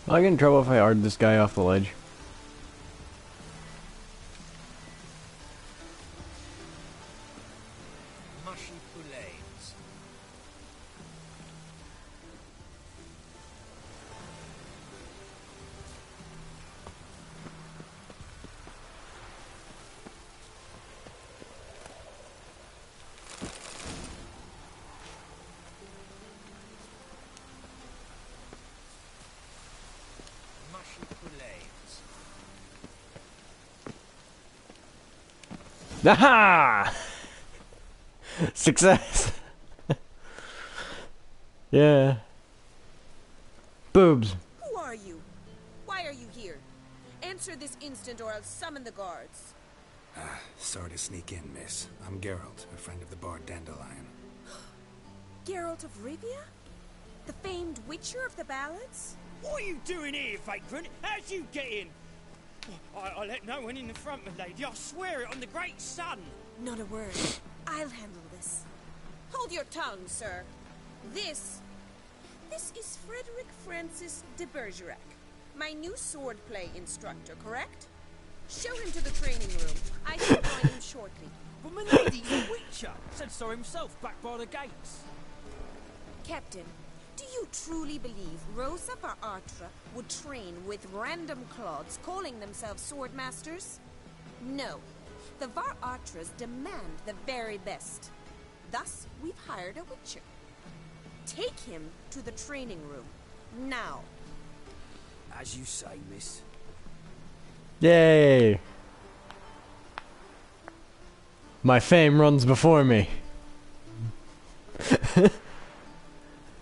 I'll get in trouble if I ard this guy off the ledge. Aha! Success! Yeah. Boobs. Who are you? Why are you here? Answer this instant or I'll summon the guards. Sorry to sneak in, miss. I'm Geralt, a friend of the bard Dandelion. Geralt of Rivia? The famed witcher of the ballads? What are you doing here, vagrant? How'd you get in? I let no one in the front, my lady. I swear it on the great sun. Not a word. I'll handle this. Hold your tongue, sir. This is Frederick Francis de Bergerac, my new swordplay instructor, correct? Show him to the training room. I shall join him shortly. But my lady's a witcher. Said so himself back by the gates. Captain, do you truly believe Rosa Artra would train with random clods calling themselves sword masters? No. The Var Artras demand the very best. Thus, we've hired a witcher. Take him to the training room. Now. As you say, miss. Yay! My fame runs before me.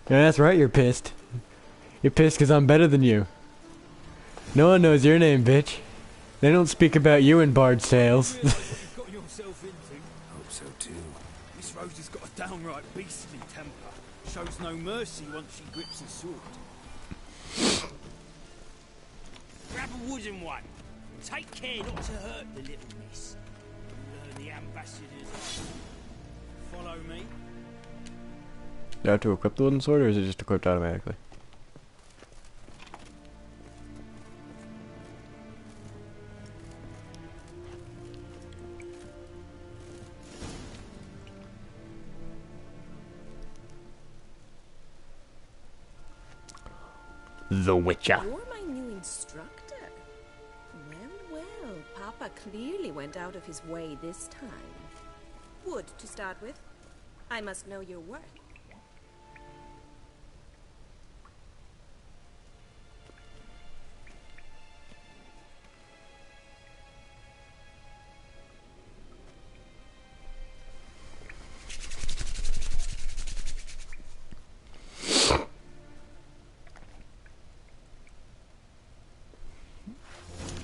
Yeah, that's right, you're pissed. You're pissed because I'm better than you. No one knows your name, bitch. They don't speak about you in Bard's tales. Got yourself into. Hope so too. Miss Rose has got a downright beastly temper. Shows no mercy once she grips a sword. Grab a wooden one. Take care not to hurt the little miss. Learn the ambassadors. Follow me. Do I have to equip the wooden sword, or is it just equipped automatically? The Witcher. You're my new instructor. Well, well, Papa clearly went out of his way this time. Wood, to start with. I must know your work.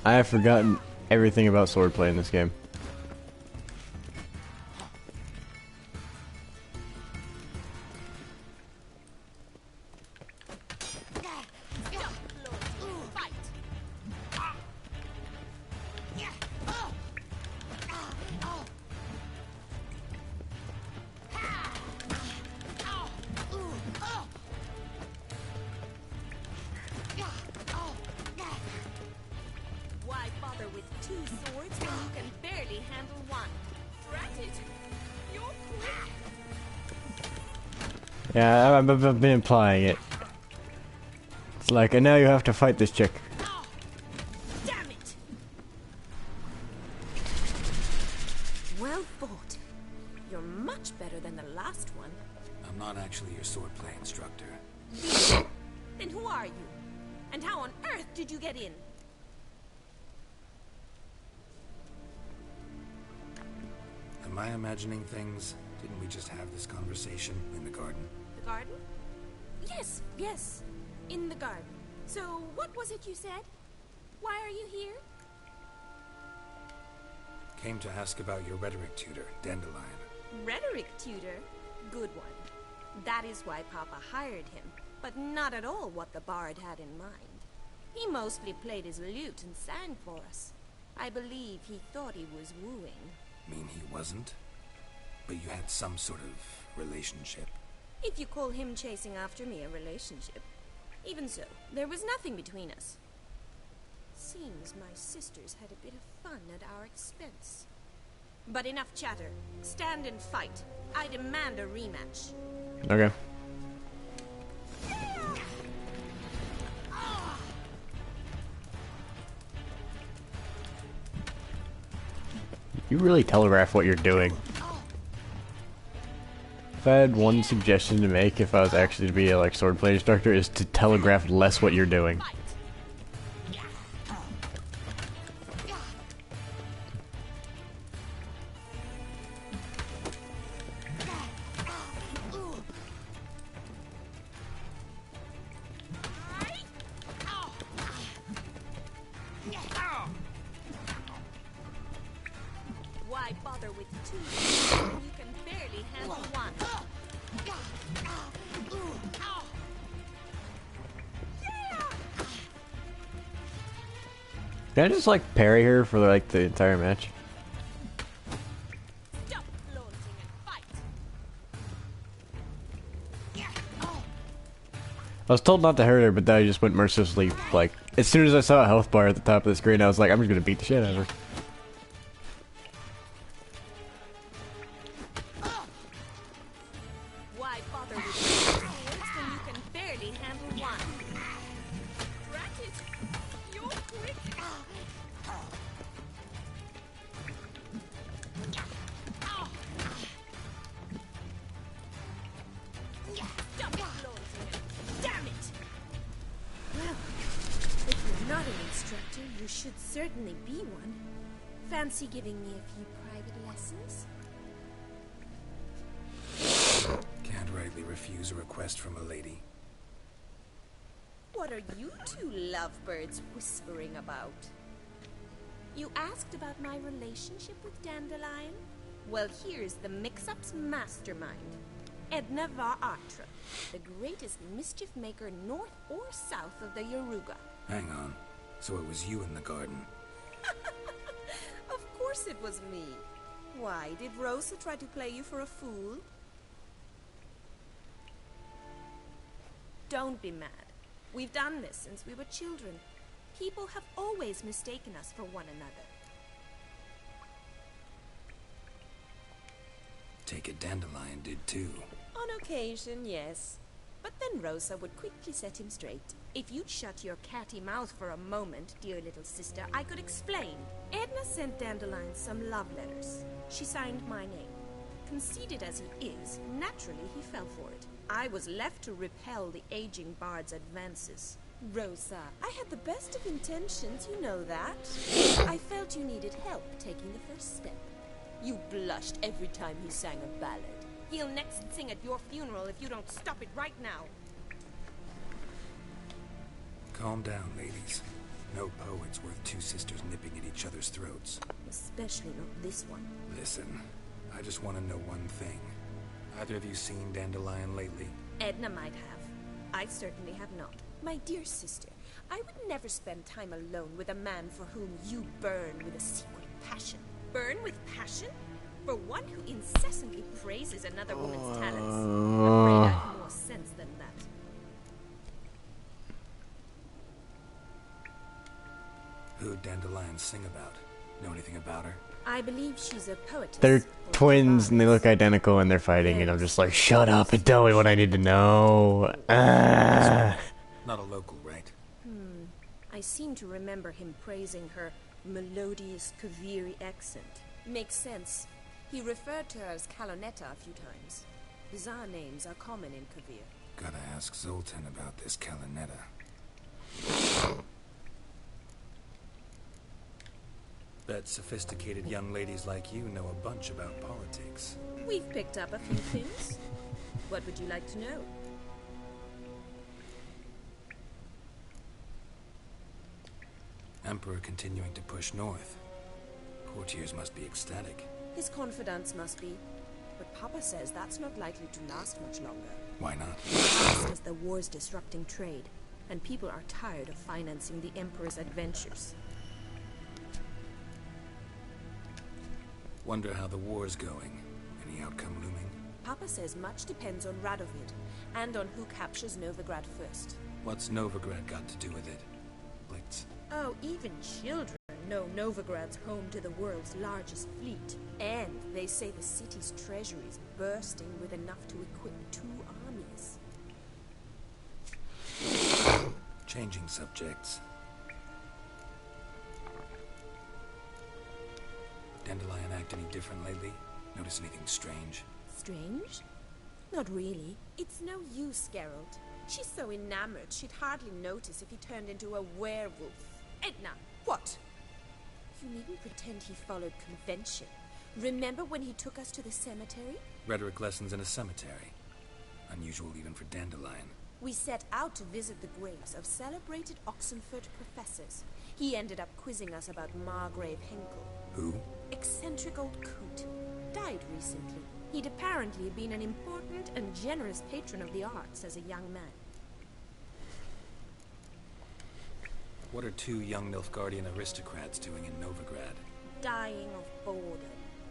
I have forgotten everything about swordplay in this game. Yeah, I've been implying it. It's like, and now you have to fight this chick. did you get in? Am I imagining things? Didn't we just have this conversation in the garden? The garden? Yes, yes. In the garden. So, what was it you said? Why are you here? Came to ask about your rhetoric tutor, Dandelion. Rhetoric tutor? Good one. That is why Papa hired him, but not at all what the bard had in mind. He mostly played his lute and sang for us. I believe he thought he was wooing. Mean he wasn't? But you had some sort of relationship? If you call him chasing after me a relationship. Even so, there was nothing between us. Seems my sisters had a bit of fun at our expense. But enough chatter. Stand and fight. I demand a rematch. Okay. You really telegraph what you're doing. If I had one suggestion to make if I was actually to be a swordplay instructor is to telegraph less what you're doing. Why bother with two? You can barely handle one. Can I just parry her for the entire match? Stop flaunting and fight. I was told not to hurt her, but then I just went mercilessly, as soon as I saw a health bar at the top of the screen, I was like, I'm just gonna beat the shit out of her. Why bother with two swords when you can barely handle one? Granted, you're quick. Stop flaunting it. Damn it! Well, if you're not an instructor, you should certainly be one. Fancy giving me a few private lessons? Can't rightly refuse a request from a lady. What are you two lovebirds whispering about? You asked about my relationship with Dandelion? Well, here's the mix-up's mastermind. Edna var Artra, the greatest mischief maker north or south of the Yaruga. Hang on. So it was you in the garden? Of course it was me. Why, did Rosa try to play you for a fool? Don't be mad. We've done this since we were children. People have always mistaken us for one another. Take it Dandelion did too. On occasion, yes. But then Rosa would quickly set him straight. If you'd shut your catty mouth for a moment, dear little sister, I could explain. Edna sent Dandelion some love letters. She signed my name. Conceited as he is, naturally he fell for it. I was left to repel the aging bard's advances. Rosa, I had the best of intentions, you know that. I felt you needed help taking the first step. You blushed every time he sang a ballad. He'll next sing at your funeral if you don't stop it right now. Calm down, ladies. No poet's worth two sisters nipping at each other's throats. Especially not this one. Listen, I just want to know one thing. Either of you seen Dandelion lately? Edna might have. I certainly have not. My dear sister, I would never spend time alone with a man for whom you burn with a secret passion. Burn with passion? For one who incessantly praises another woman's talents. I'm afraid I have more sense than that. Who'd Dandelion sing about? Know anything about her? I believe she's a poetess. They're twins and they look identical and they're fighting and I'm just like, shut up and tell me what I need to know. Not a local, right? I seem to remember him praising her melodious Kaviri accent. Makes sense. He referred to her as Kalonetta a few times. Bizarre names are common in Kavir. Gotta ask Zoltan about this Kalonetta. Bet sophisticated young ladies like you know a bunch about politics. We've picked up a few things. What would you like to know? Emperor continuing to push north. Courtiers must be ecstatic. His confidants must be. But Papa says that's not likely to last much longer. Why not? Because the war's disrupting trade, and people are tired of financing the Emperor's adventures. Wonder how the war's going. Any outcome looming? Papa says much depends on Radovid, and on who captures Novigrad first. What's Novigrad got to do with it? Blitz. Oh, even children know Novigrad's home to the world's largest fleet. And they say the city's treasury is bursting with enough to equip 2 armies. Changing subjects. Dandelion act any different lately? Notice anything strange? Strange? Not really. It's no use, Geralt. She's so enamored she'd hardly notice if he turned into a werewolf. Edna, what? You needn't pretend he followed convention. Remember when he took us to the cemetery? Rhetoric lessons in a cemetery. Unusual even for Dandelion. We set out to visit the graves of celebrated Oxenford professors. He ended up quizzing us about Margrave Henkel. Who? Eccentric old coot. Died recently. He'd apparently been an important and generous patron of the arts as a young man. What are 2 young Nilfgaardian aristocrats doing in Novigrad? Dying of boredom.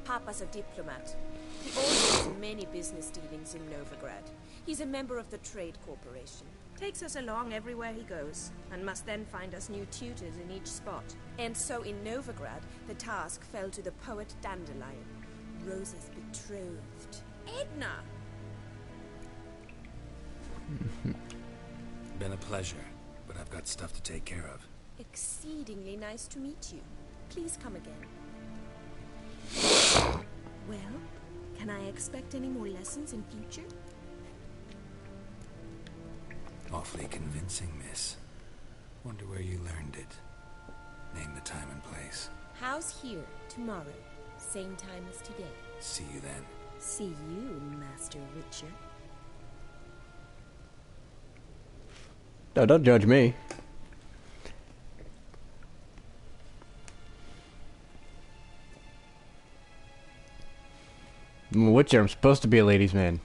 Papa's a diplomat. He also has many business dealings in Novigrad. He's a member of the Trade Corporation. Takes us along everywhere he goes, and must then find us new tutors in each spot. And so in Novigrad, the task fell to the poet Dandelion, Rosa's betrothed. Edna! Been a pleasure, but I've got stuff to take care of. Exceedingly nice to meet you. Please come again. Well, can I expect any more lessons in future? Awfully convincing, miss. Wonder where you learned it. Name the time and place. House here, tomorrow. Same time as today. See you then. See you, Master Witcher. No, don't judge me. I'm a Witcher. I'm supposed to be a ladies' man.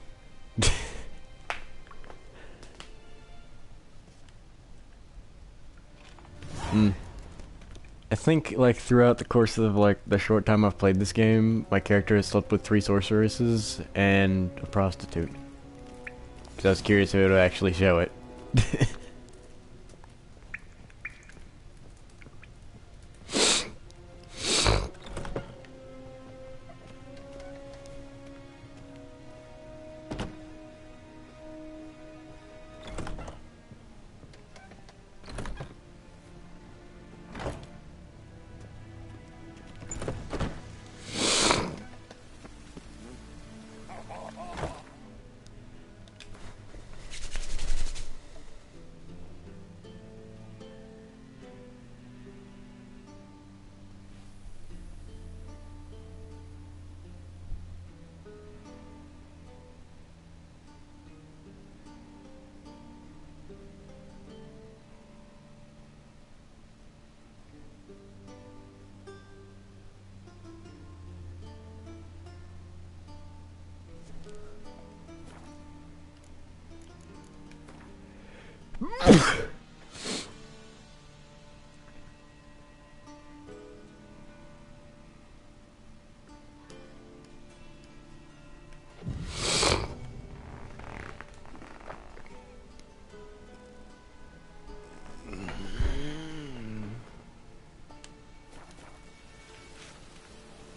I think, like, throughout the course of, like, the short time I've played this game, my character has slept with 3 sorceresses and a prostitute. Because I was curious if it would actually show it.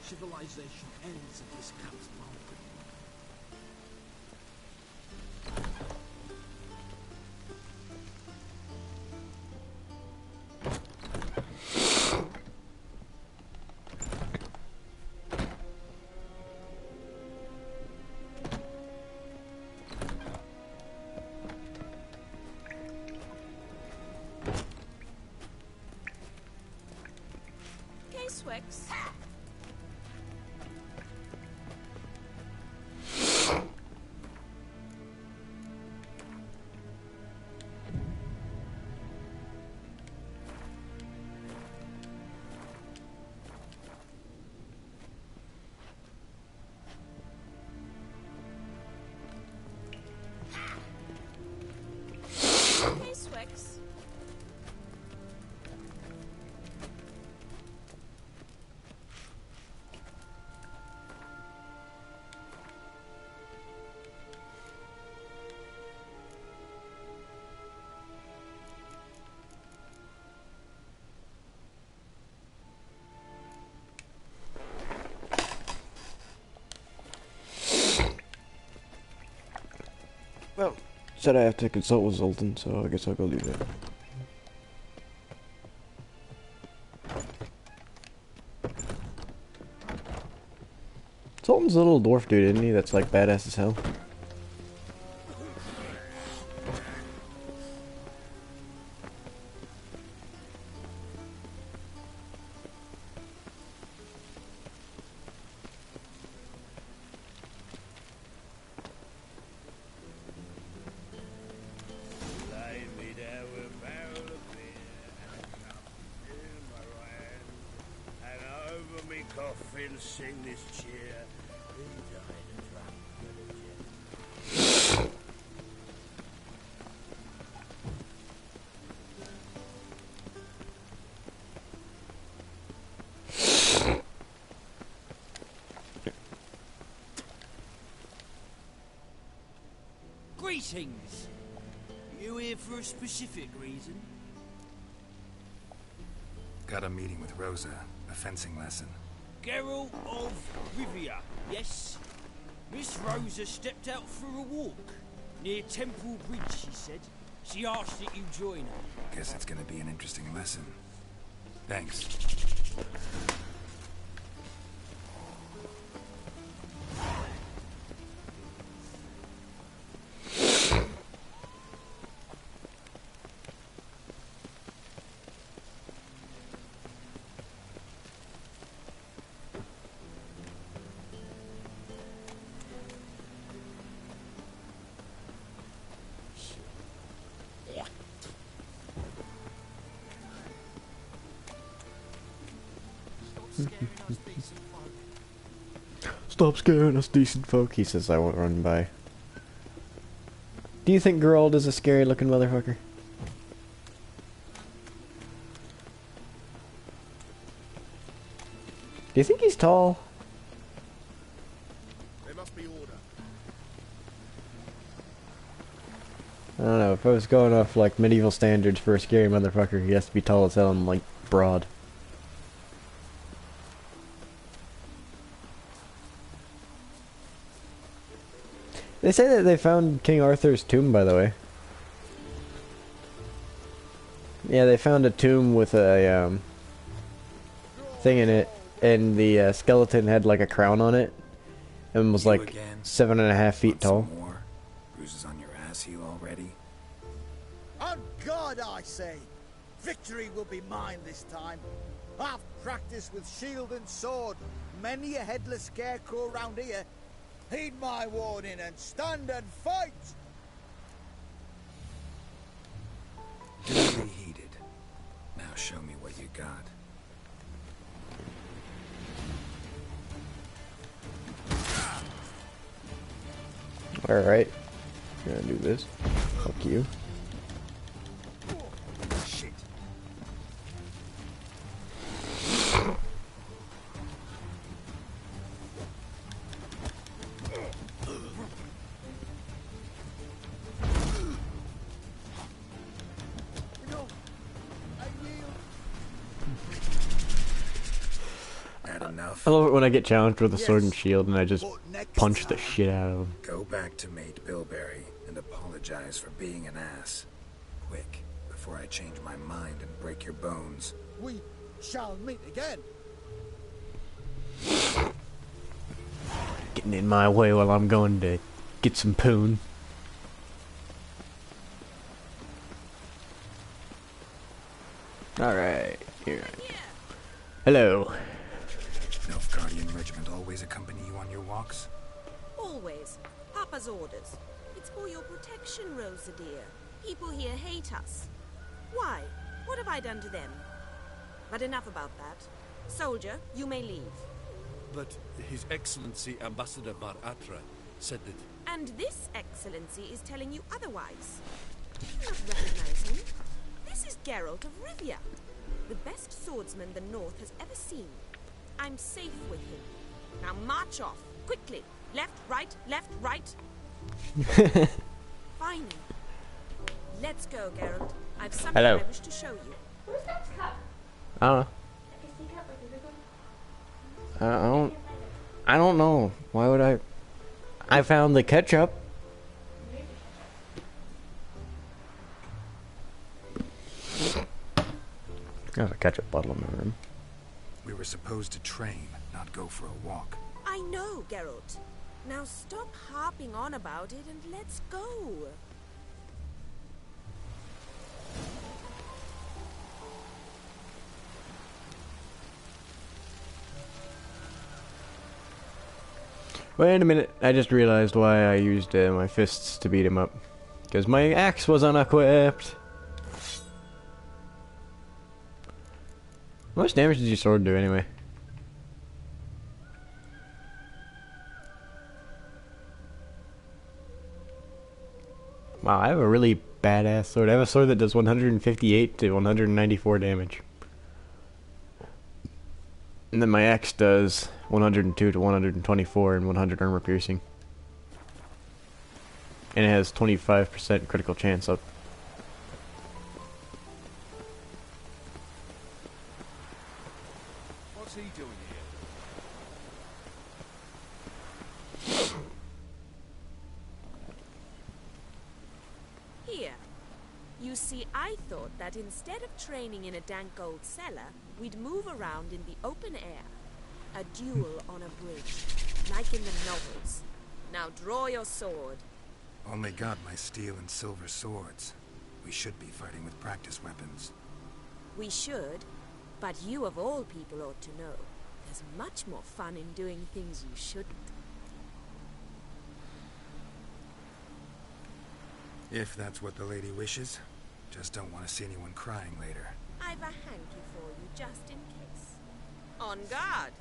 Civilization ends at this camp's mountain. Swix. Hey, Swix. Well, said I have to consult with Zoltan, so I guess I'll go do that. Zoltan's a little dwarf dude, isn't he? That's like badass as hell. Lay me down with a barrel of beer and a cup in my right hand, and over me coffin sing this cheer. He died a drunk with a gin. Greetings. You here for a specific reason? Got a meeting with Rosa, a fencing lesson. Geralt of Rivia, yes? Miss Rosa stepped out for a walk. Near Temple Bridge, she said. She asked that you join her. Guess it's gonna be an interesting lesson. Thanks. Stop scaring us decent folk, he says I won't run by. Do you think Geralt is a scary looking motherfucker? Do you think he's tall? There must be order. I don't know, if I was going off like medieval standards for a scary motherfucker, he has to be tall as hell and like broad. They say that they found King Arthur's tomb, by the way. Yeah, they found a tomb with a thing in it, and the skeleton had like a crown on it, and was You like again? 7.5 feet Want some tall. more? Bruises on your ass heal already? On God, I say, victory will be mine this time. I've practiced with shield and sword. Many a headless scarecrow round here. Heed my warning and stand and fight! Duly heeded. Now show me what you got. Alright. Gonna do this. Fuck you. Shit. No, I yield. Had enough? I love it when I get challenged with a sword and Yes, shield and I just but next punch the time- shit out of him. Go back to Mate Bilberry and apologize for being an ass. Quick, before I change my mind and break your bones. We shall meet again. Getting in my way while I'm going to get some poon. Alright, here. Hello. regiment always accompany you on your walks? Always. Papa's orders. It's for your protection, Rosa dear. People here hate us. Why? What have I done to them? But enough about that. Soldier, you may leave. But His Excellency Ambassador Var Atra said that... And this excellency is telling you otherwise. Do you not recognize him? This is Geralt of Rivia, the best swordsman the North has ever seen. I'm safe with him. Now march off, quickly. Left, right, left, right. Fine. Let's go, Geralt. I've something I wish to show you. Where's that cup? I don't know. Like a sea cup, like a big one? I don't know. Why would I? I found the ketchup. There's a ketchup bottle in my room. We were supposed to train, not go for a walk. I know, Geralt. Now stop harping on about it and let's go. Wait a minute, I just realized why I used my fists to beat him up. Because my axe was unequipped. How much damage did your sword do anyway? Wow, I have a really badass sword. I have a sword that does 158 to 194 damage. And then my axe does 102 to 124 and 100 armor piercing. And it has 25% critical chance up. What's he doing here? Here. You see, I thought that instead of training in a dank old cellar, we'd move around in the open air. A duel on a bridge, like in the novels. Now draw your sword. Only got my steel and silver swords. We should be fighting with practice weapons. We should, but you of all people ought to know. There's much more fun in doing things you shouldn't. If that's what the lady wishes. Just don't want to see anyone crying later. I've a hanky for you, just in case. On guard!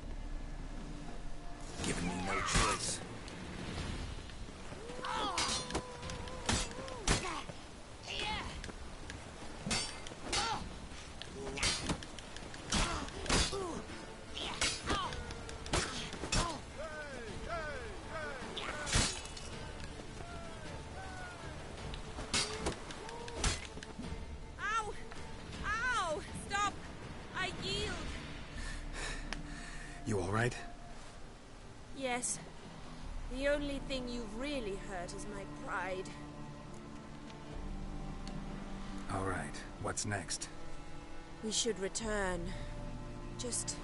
Giving me no choice. Ow! Ow! Stop! I yield! You alright? Yes. The only thing you've really hurt is my pride. Alright, what's next? We should return. Just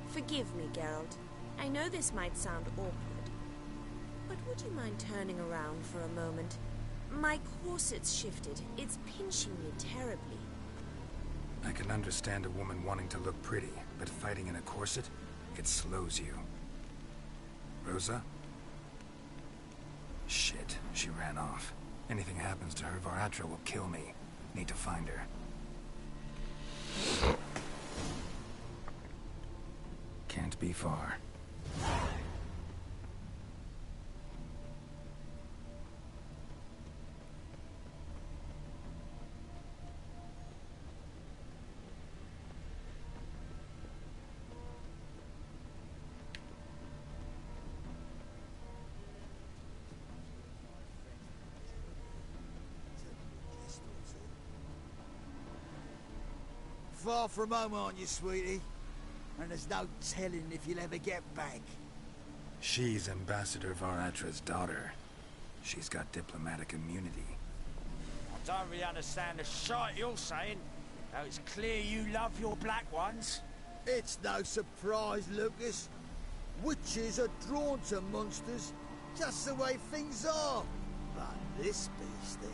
forgive me, Geralt. I know this might sound awkward, but would you mind turning around for a moment? My corset's shifted. It's pinching me terribly. I can understand a woman wanting to look pretty, but fighting in a corset, it slows you. Rosa? Shit, she ran off. Anything happens to her, Var Atra will kill me. Need to find her. Can't be far. Far from home, aren't you, sweetie? And there's no telling if you'll ever get back. She's Ambassador Var Atra's daughter. She's got diplomatic immunity. I don't really understand the shite you're saying. Though it's clear you love your black ones. It's no surprise, Lucas. Witches are drawn to monsters, just the way things are. But this beastie,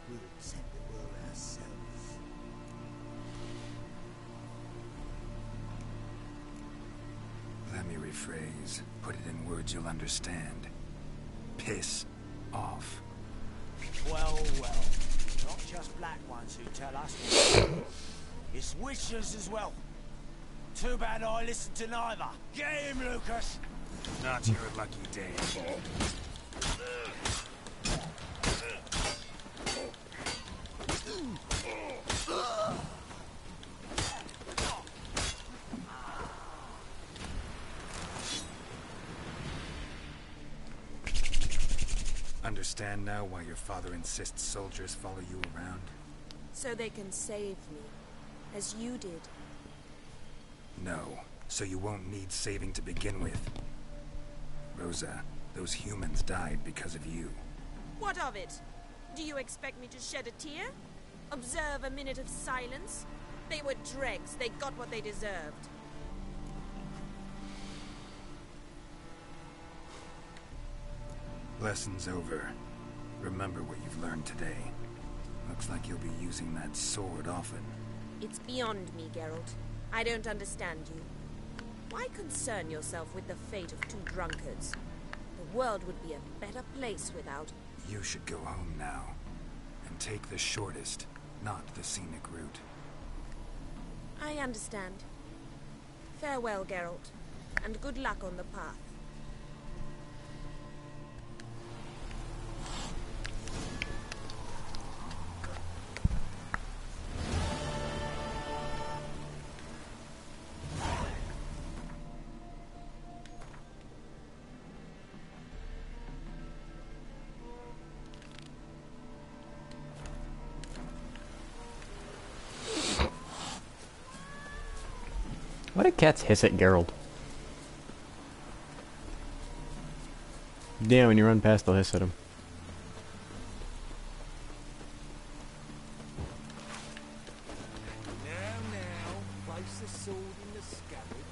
we'll tend the world ourselves. military phrase. Put it in words you'll understand. Piss off. Well, well. Not just black ones who tell us. It's witchers as well. Too bad I listened to neither. Get him, Lucas! Not your lucky day. Understand now why your father insists soldiers follow you around? So they can save me, as you did. No, so you won't need saving to begin with. Rosa, those humans died because of you. What of it? Do you expect me to shed a tear? Observe a minute of silence? They were dregs. They got what they deserved. Lesson's over. Remember what you've learned today. Looks like you'll be using that sword often. It's beyond me, Geralt. I don't understand you. Why concern yourself with the fate of two drunkards? The world would be a better place without... You should go home now. And take the shortest, not the scenic route. I understand. Farewell, Geralt. And good luck on the path. Why do cats hiss at Geralt? Yeah, when you run past, they'll hiss at him. Now, place the sword in the scabbard.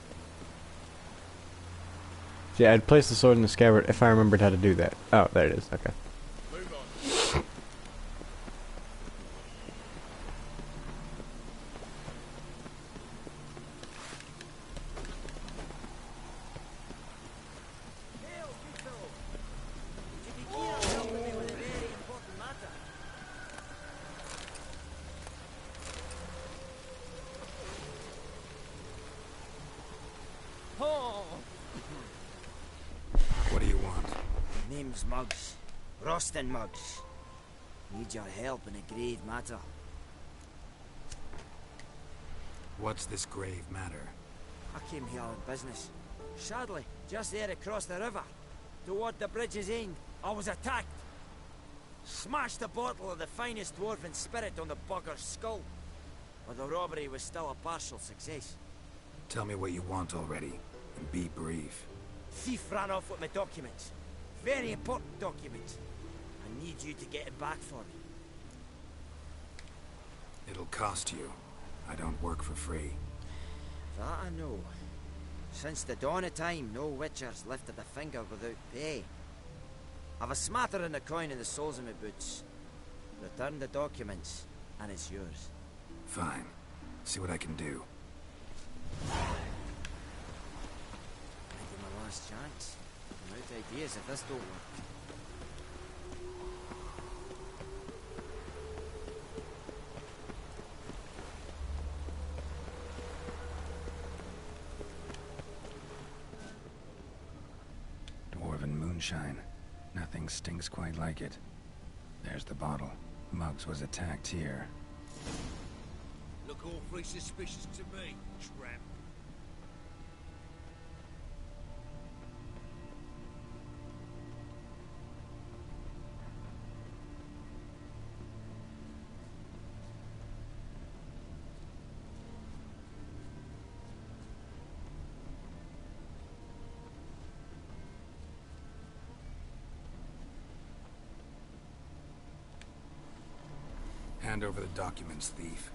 Yeah, I'd place the sword in the scabbard if I remembered how to do that. Oh, there it is. Okay. What do you want? Name's Muggs. Rostin Muggs. Need your help in a grave matter. What's this grave matter? I came here on business. Sadly, just there across the river, toward the bridge's end, I was attacked. Smashed a bottle of the finest dwarven spirit on the bugger's skull. But the robbery was still a partial success. Tell me what you want already, and be brief. Thief ran off with my documents. Very important documents. I need you to get it back for me. It'll cost you. I don't work for free. That I know. Since the dawn of time, no witcher's lifted a finger without pay. I've a smattering of coin in the soles of my boots. Return the documents, and it's yours. Fine. See what I can do. Might be my last chance. I'm out of ideas if this don't work. Dwarven moonshine. Nothing stinks quite like it. There's the bottle. Muggs was attacked here. Look awfully suspicious to me, tramp. Hand over the documents, thief.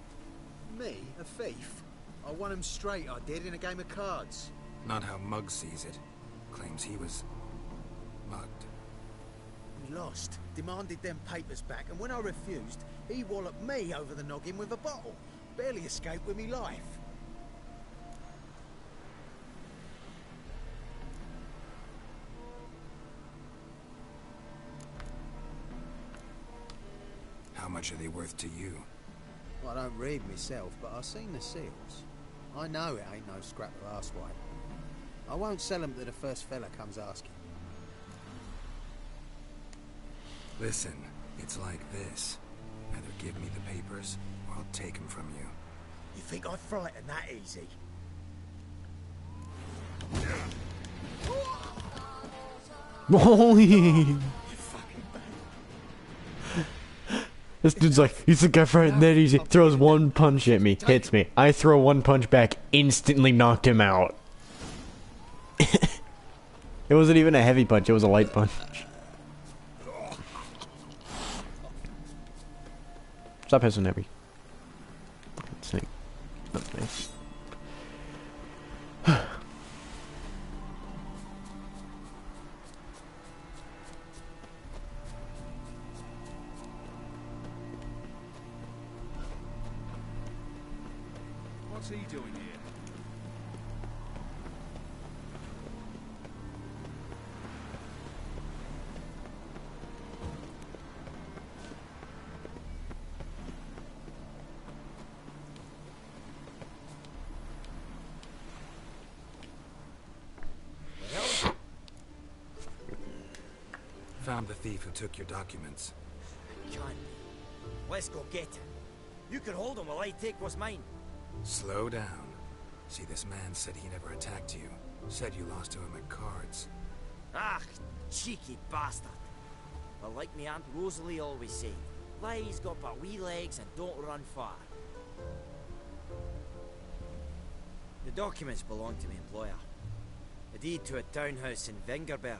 Me? A thief? I won him straight, I did, in a game of cards. Not how Muggs sees it. Claims he was... mugged. He lost, demanded them papers back, and when I refused, he walloped me over the noggin with a bottle. Barely escaped with me life. much are they worth to you? Well, I don't read myself, but I've seen the seals. I know it ain't no scrap of arsewipe. I won't sell them to the first fella comes asking. Listen, it's like this. Either give me the papers, or I'll take them from you. You think I'd frighten that easy? Holy! This dude's like, you think I frightened that easy? Throws one punch at me, hits me. I throw one punch back, instantly knocked him out. It wasn't even a heavy punch, it was a light punch. Stop hissing at me. Snake. That's nice. What's he doing here? Found the thief who took your documents. Can't be. Let's go get him. You can hold him while I take what's mine. Slow down. See, this man said he never attacked you. Said you lost to him at cards. Ah, cheeky bastard. But like me Aunt Rosalie always said, lies got but wee legs and don't run far. The documents belong to my employer. A deed to a townhouse in Vengerberg.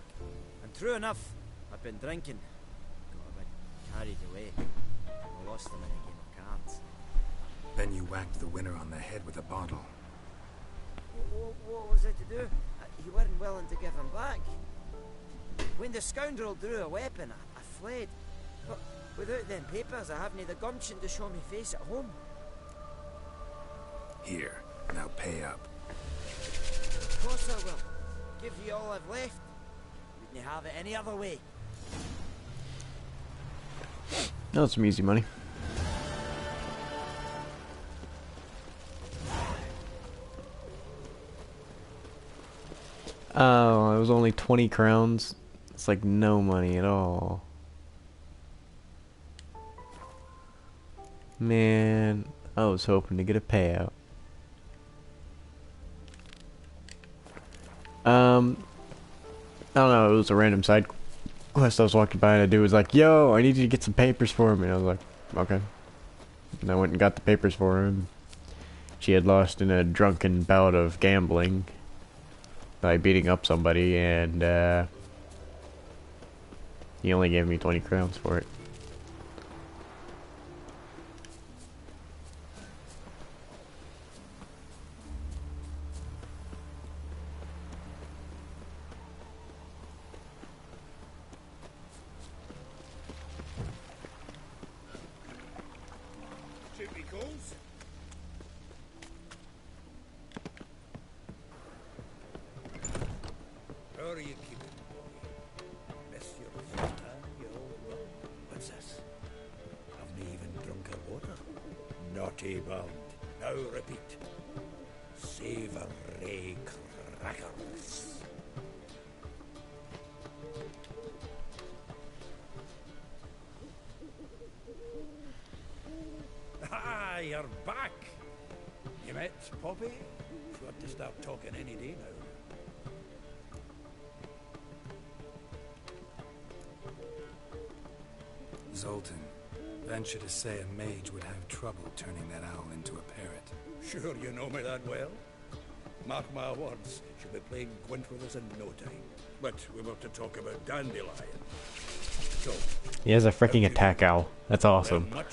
And true enough, I've been drinking. Got a bit carried away. I lost them in a game of cards. Then you whacked the winner on the head with a bottle. What was it to do? You weren't willing to give him back. When the scoundrel drew a weapon, I fled. But without them papers, I haven't the gumption to show me face at home. Here, now pay up. Of course I will. Give you all I've left. Wouldn't have it any other way. That's some easy money. Oh, it was only 20 crowns. It's like no money at all. Man, I was hoping to get a payout. I don't know, it was a random side quest I was walking by and a dude was like, yo, I need you to get some papers for me. And I was like, okay. And I went and got the papers for him. She had lost in a drunken bout of gambling by beating up somebody, and he only gave me 20 crowns for it. How are you keeping, boy? Miss your fun, you old... What's this? Haven't even drunk her water. Naughty bound. Now repeat. Savoury crackers. Ah, you're back. You met Poppy? Got to start talking any day now. Zoltan, venture to say a mage would have trouble turning that owl into a parrot. Sure you know me that well. Mark my words, she'll be playing Gwent with us in no time. But we were to talk about Dandelion. So, He has a freaking attack owl. That's awesome. much?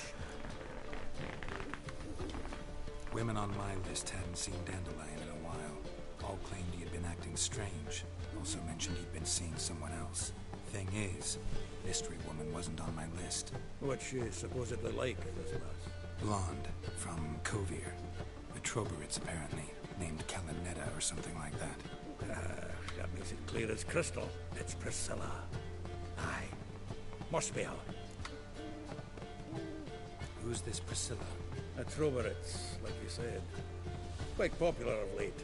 Women on my list hadn't seen Dandelion in a while. All claimed he had been acting strange. Also mentioned he'd been seeing someone else. Thing is, mystery woman wasn't on my list. What's she supposedly like, this lass? Blonde, from Kovir. A Troberitz, apparently. Named Kalinetta or something like that. That makes it clear as crystal. It's Priscilla. Aye. Must be her. Who's this Priscilla? A Troveritz, like you said. Quite popular of late.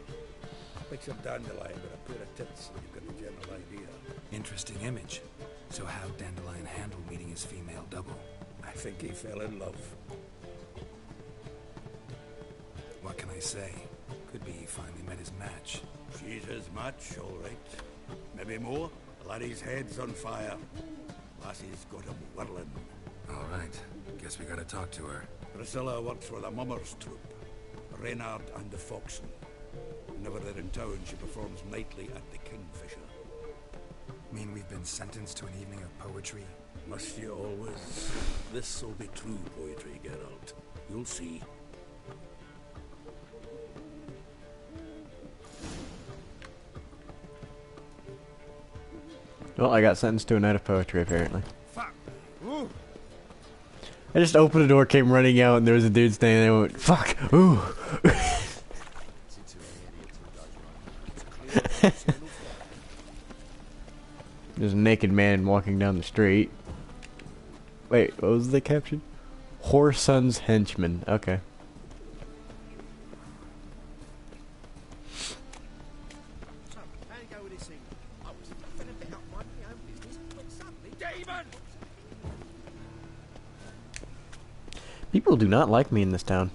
Picture Dandelion with a pair of tits, and you've got the general idea. Interesting image. So how'd Dandelion handle meeting his female double? I think he fell in love. What can I say? Could be he finally met his match. She's his match, all right. Maybe more. Laddie's head's on fire. Lassie's got him whirling. All right. Guess we gotta talk to her. Priscilla works for the Mummers troupe. Reynard and the Foxen. Whenever they're in town, she performs nightly at the Kingfisher. Mean we've been sentenced to an evening of poetry? Must you always? This'll be true poetry, Geralt. You'll see. Well, I got sentenced to a night of poetry, apparently. Fuck! Ooh! I just opened the door, came running out, and there was a dude standing there and went, fuck! Ooh! There's a naked man walking down the street. Wait, what was the caption? Whoreson's henchman. Okay. So, how'd it go with this thing? I was gonna pick up my own business, but suddenly... Demon! People do not like me in this town.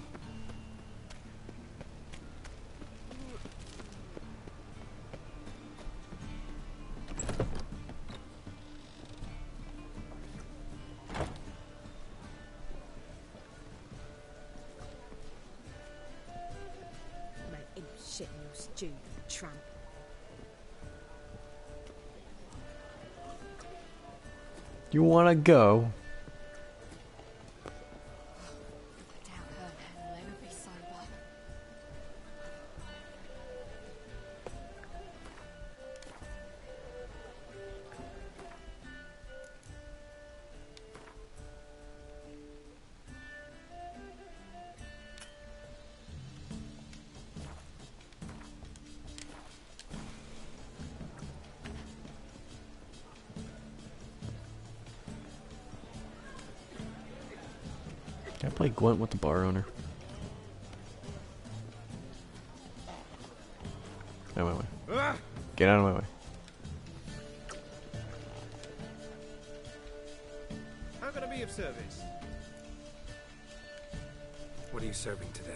Shit, you stupid tramp. You wanna go? Doubt her will ever be sober. Can I play Gwent with the bar owner? Out of my way. Get out of my way. How can I be of service? What are you serving today?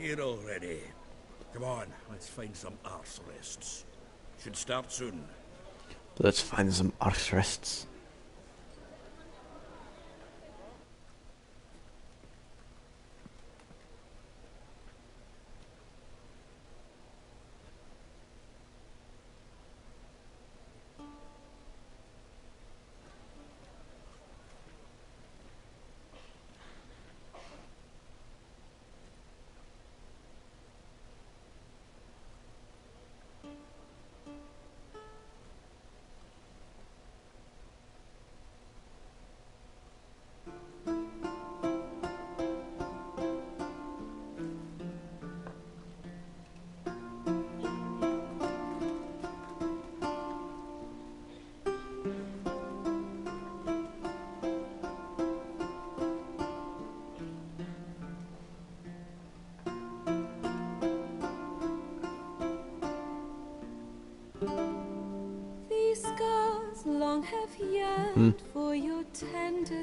here already. Come on, let's find some arse rests. Should start soon. Let's find some arse rests.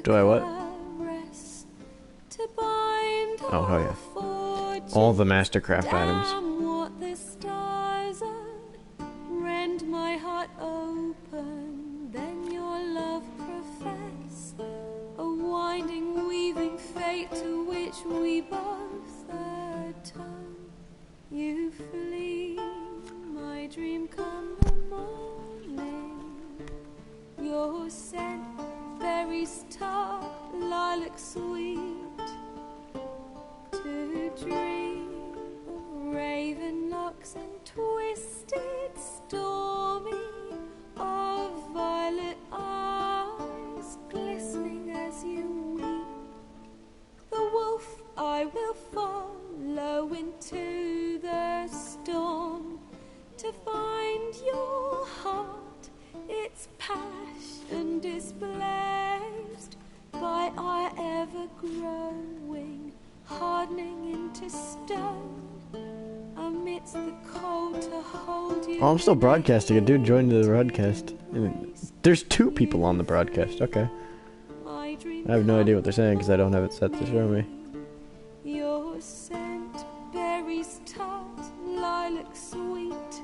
Do I what? Oh, hell yeah. All the Mastercraft items. Rend my heart open, then your love profess, a winding, weaving fate to which we both atone. You flee, my dream come the morning, your scent, berries tart, lilac sweet, to dream of raven locks and twisted, stormy, of violet eyes glistening as you weep. The wolf I will follow into the storm to find your heart, its passion displaced by our ever-growing, hardening into stone. Amidst the cold to hold you. Oh, I'm still broadcasting. A dude joined the broadcast. There's 2 people on the broadcast. Okay. I have no idea what they're saying because I don't have it set to show me. Your scent, berries tart, lilac sweet.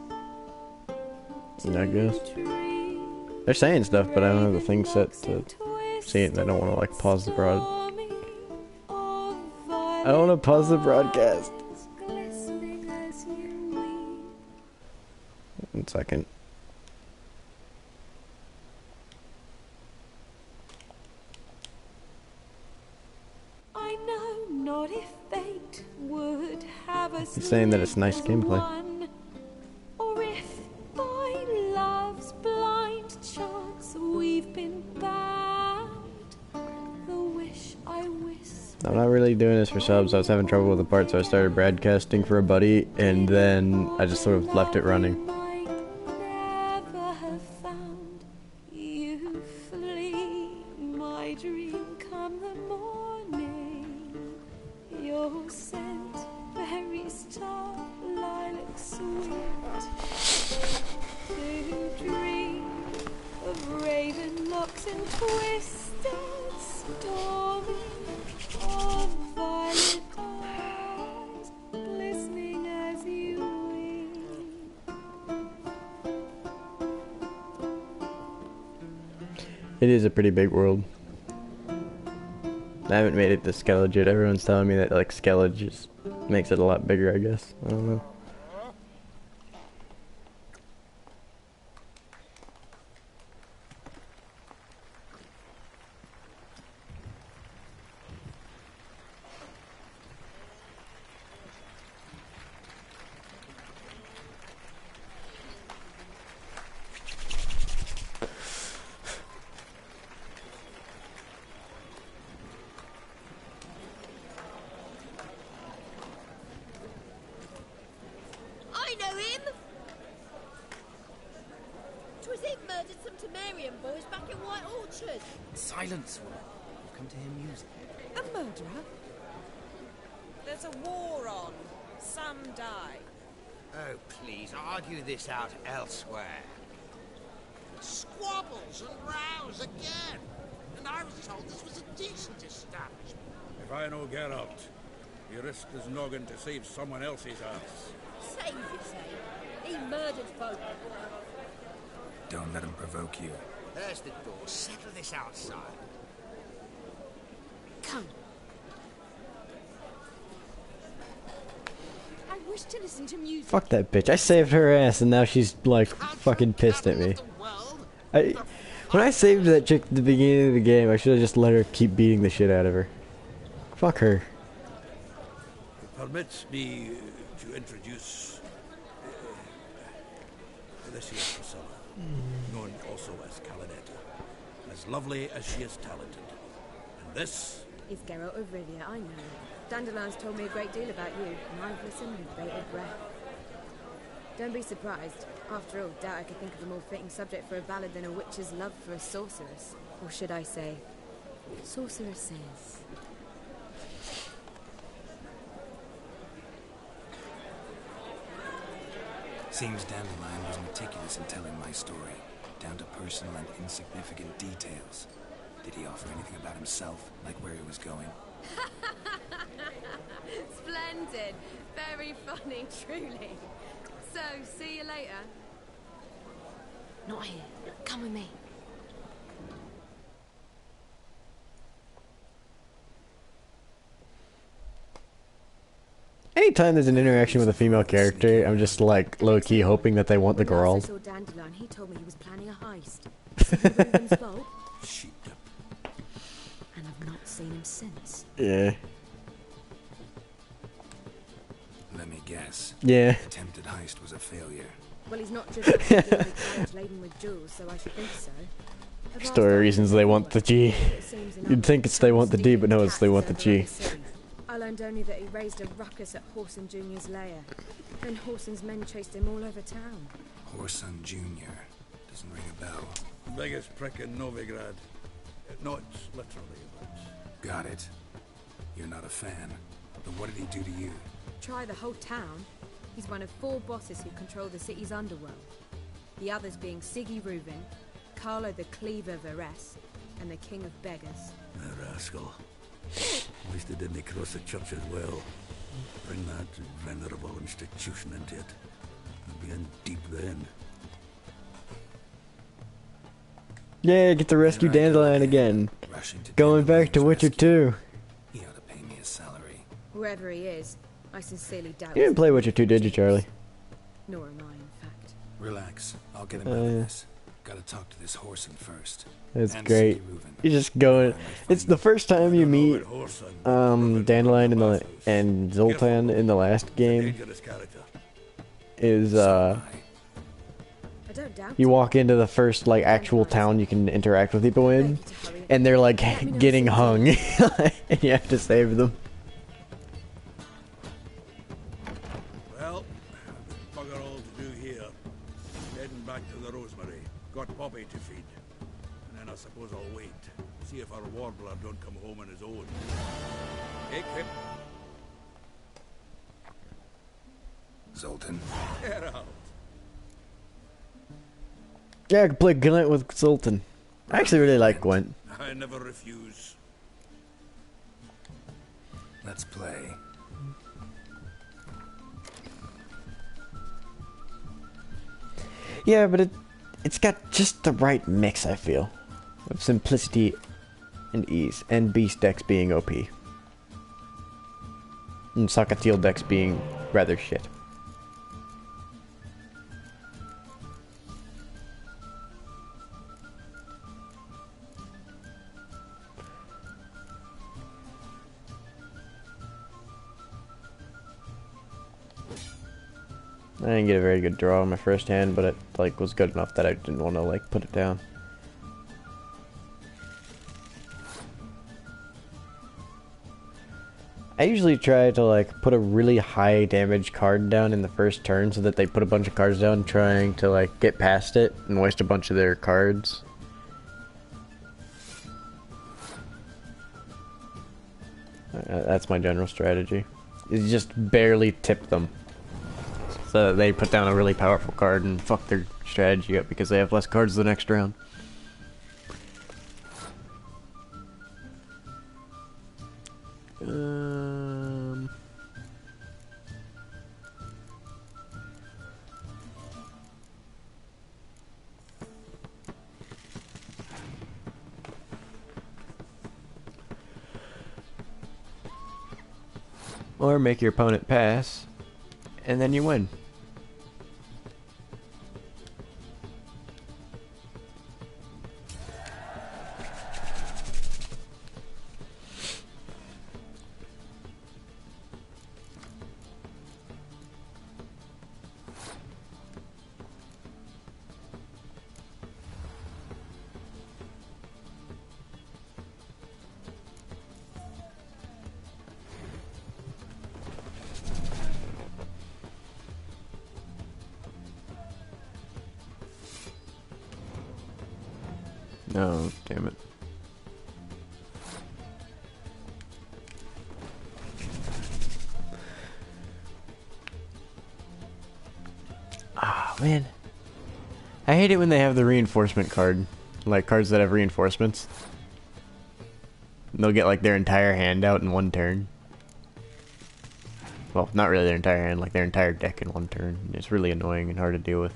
I guess. They're saying stuff, but I don't have the thing set to see it, and I don't want to, like, pause the broad. I don't want to pause the broadcast. 1 second. I know not if fate would have us. He's saying that it's nice gameplay. Or if by love's blind chance we've been bound. The wish I whisper. I'm not really doing this for subs. I was having trouble with the part, so I started broadcasting for a buddy, and then I just sort of left it running. It is a pretty big world. I haven't made it to Skellige yet. Everyone's telling me that, like, Skellige just makes it a lot bigger, I guess. I don't know. Silence, woman. I've come to hear music. A murderer? There's a war on. Some die. Oh, please, argue this out elsewhere. Squabbles and rows again. And I was told this was a decent establishment. If I know Geralt, He risked his noggin to save someone else's ass. Save, you say? He murdered folk. Don't let him provoke you. There's the door. Settle this outside. Come. I wish to listen to music. Fuck that bitch. I saved her ass and now she's like fucking pissed at me. When I saved that chick at the beginning of the game, I should have just let her keep beating the shit out of her. Fuck her. Permits me to introduce this here Priscilla, known also as Calinetta. As lovely as she is talented. And this It's Geralt of Rivia, I know. Dandelion's told me a great deal about you, and I've listened with bated breath. Don't be surprised. After all, doubt I could think of a more fitting subject for a ballad than a witch's love for a sorceress. Or should I say, sorceresses. Seems Dandelion was meticulous in telling my story, down to personal and insignificant details. Did he offer anything about himself, like where he was going? Splendid. Very funny, truly. So, see you later. Not here. Come with me. Anytime there's an interaction with a female character, I'm just like low-key hoping that they want the girl. When I saw Dandelion, he told me he was planning a heist. Is it Reuben's fault? Sheeped up. And I've not seen him since. Yeah. Let me guess. Yeah. The attempted heist was a failure. Well, he's not driven up a carriage laden with jewels, so I should think so. Story reasons they want the G. You'd think it's they want the D, but no, it's they want the G. I learned only that he raised a ruckus at Horson Jr.'s lair. Then Horson's men chased him all over town. Horson Jr. Doesn't ring a bell. biggest prick in Novigrad. Not literally, but... Got it. You're not a fan. But what did he do to you? Try the whole town. He's one of 4 bosses who control the city's underworld. The others being Siggy Reuben, Carlo the Cleaver Varese, and the King of Beggars. The rascal. Wish they didn't cross the church as well. Bring that venerable institution into it. I'd be in deep then. Yeah, get to rescue Dandelion again. Going back to Witcher 2. He ought to pay me a salary. Whoever he is, I sincerely doubt. You didn't play Witcher 2, did you, Charlie? Nor am I, in fact. Relax. I'll get him out of this. Gotta talk to this Horson first. That's great. You just go. It's the first time you meet Dandelion and Zoltan in the last game. Is you walk into the first like actual town you can interact with people in, and they're like getting hung, and you have to save them. Well, bugger all to do here. Heading back to the Rosemary. Got Poppy to feed. And then I suppose I'll wait. See if our warbler don't come home on his own. Take him. Zoltan. Get out. Yeah, I can play Gwent with Zoltan. I actually really like Gwent. I never refuse. Let's play. Yeah, but it's got just the right mix, I feel, of simplicity and ease, and beast decks being OP, and Sakatil decks being rather shit. I didn't get a very good draw on my first hand, but it like was good enough that I didn't want to like put it down. I usually try to like put a really high damage card down in the first turn so that they put a bunch of cards down trying to like get past it and waste a bunch of their cards. That's my general strategy. Is just barely tip them. So they put down a really powerful card and fuck their strategy up because they have less cards the next round. Or make your opponent pass, and then you win. No, damn it. Ah, man. I hate it when they have the reinforcement card. Like, cards that have reinforcements. They'll get, like, their entire hand out in one turn. Well, not really their entire hand, like their entire deck in one turn. It's really annoying and hard to deal with.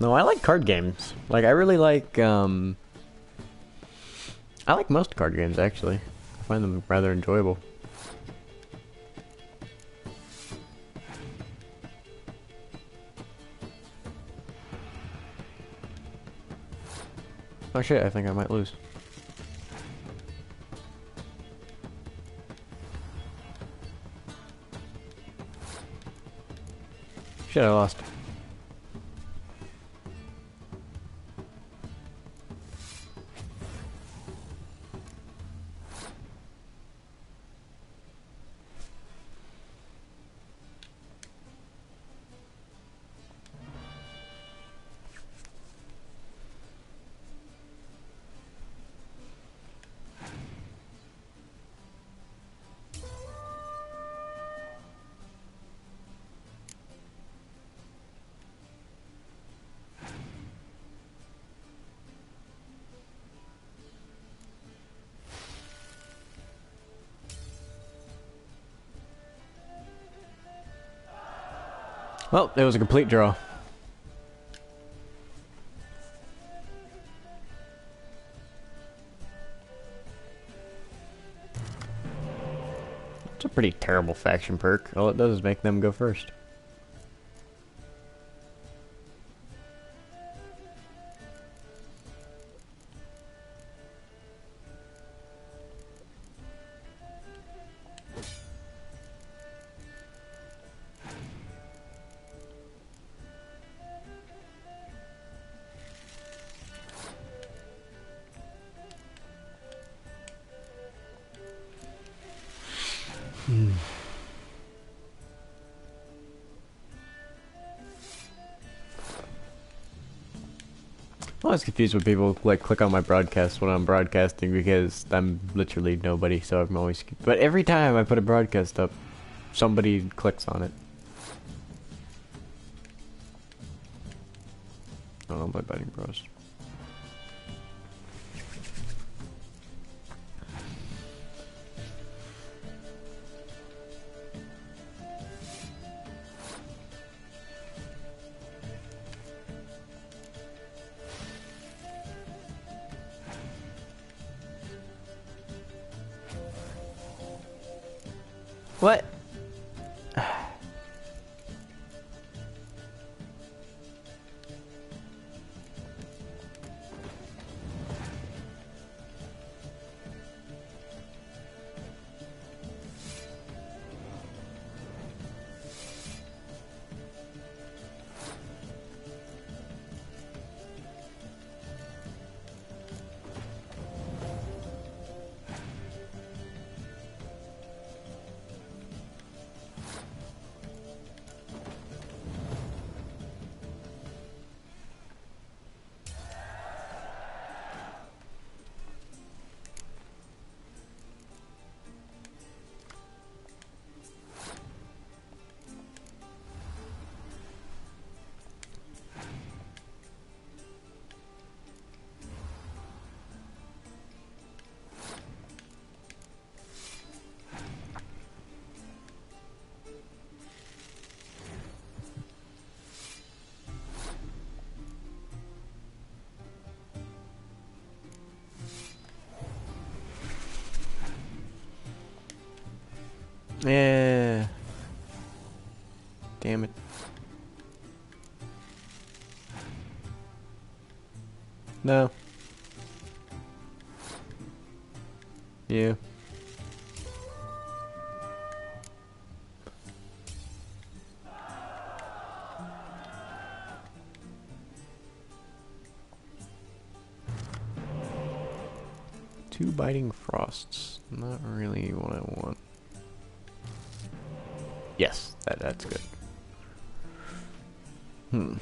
No, I like card games. Like, I really like, I like most card games, actually. I find them rather enjoyable. Oh shit, I think I might lose. Shit, I lost. Well, it was a complete draw. It's a pretty terrible faction perk. All it does is make them go first. I'm always confused when people like click on my broadcast when I'm broadcasting because I'm literally nobody, so I'm always. But every time I put a broadcast up, somebody clicks on it. Oh, my betting bros. What? Yeah. Damn it. No. Yeah. Two biting frosts. Not really what I want. Yes, that's good. Hmm.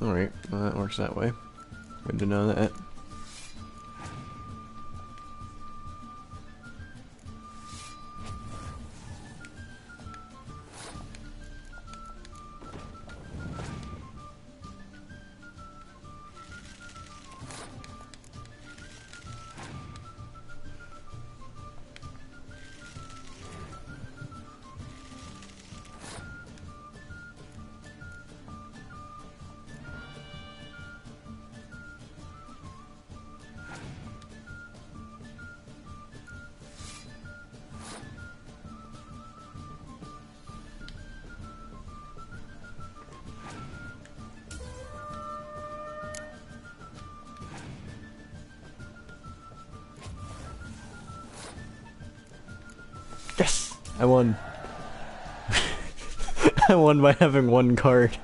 Alright, well, that works that way. Good to know that. Yes! I won. I won by having one card.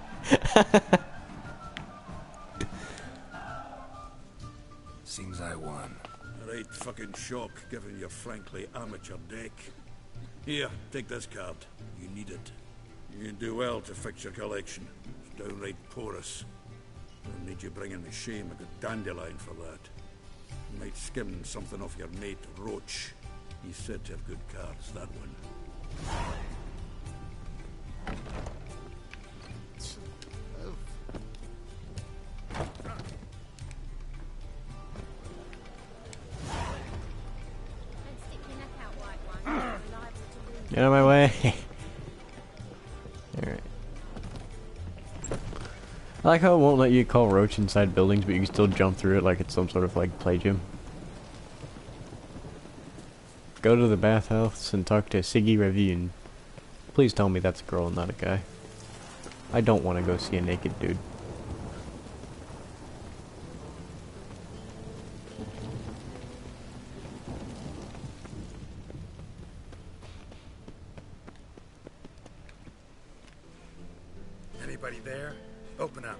Seems I won. Right fucking shock, given your frankly amateur deck. Here, take this card. You need it. You do well to fix your collection. It's downright porous. I'll need you bringing me shame a good dandelion for that. You might skim something off your mate, Roach. He's said to have good cards, that one. Get out of my way. Alright. I like how it won't let you call Roach inside buildings, but you can still jump through it like it's some sort of like play gym. Go to the bathhouse and talk to Siggy Ravine. Please tell me that's a girl and not a guy. I don't want to go see a naked dude. Anybody there? Open up.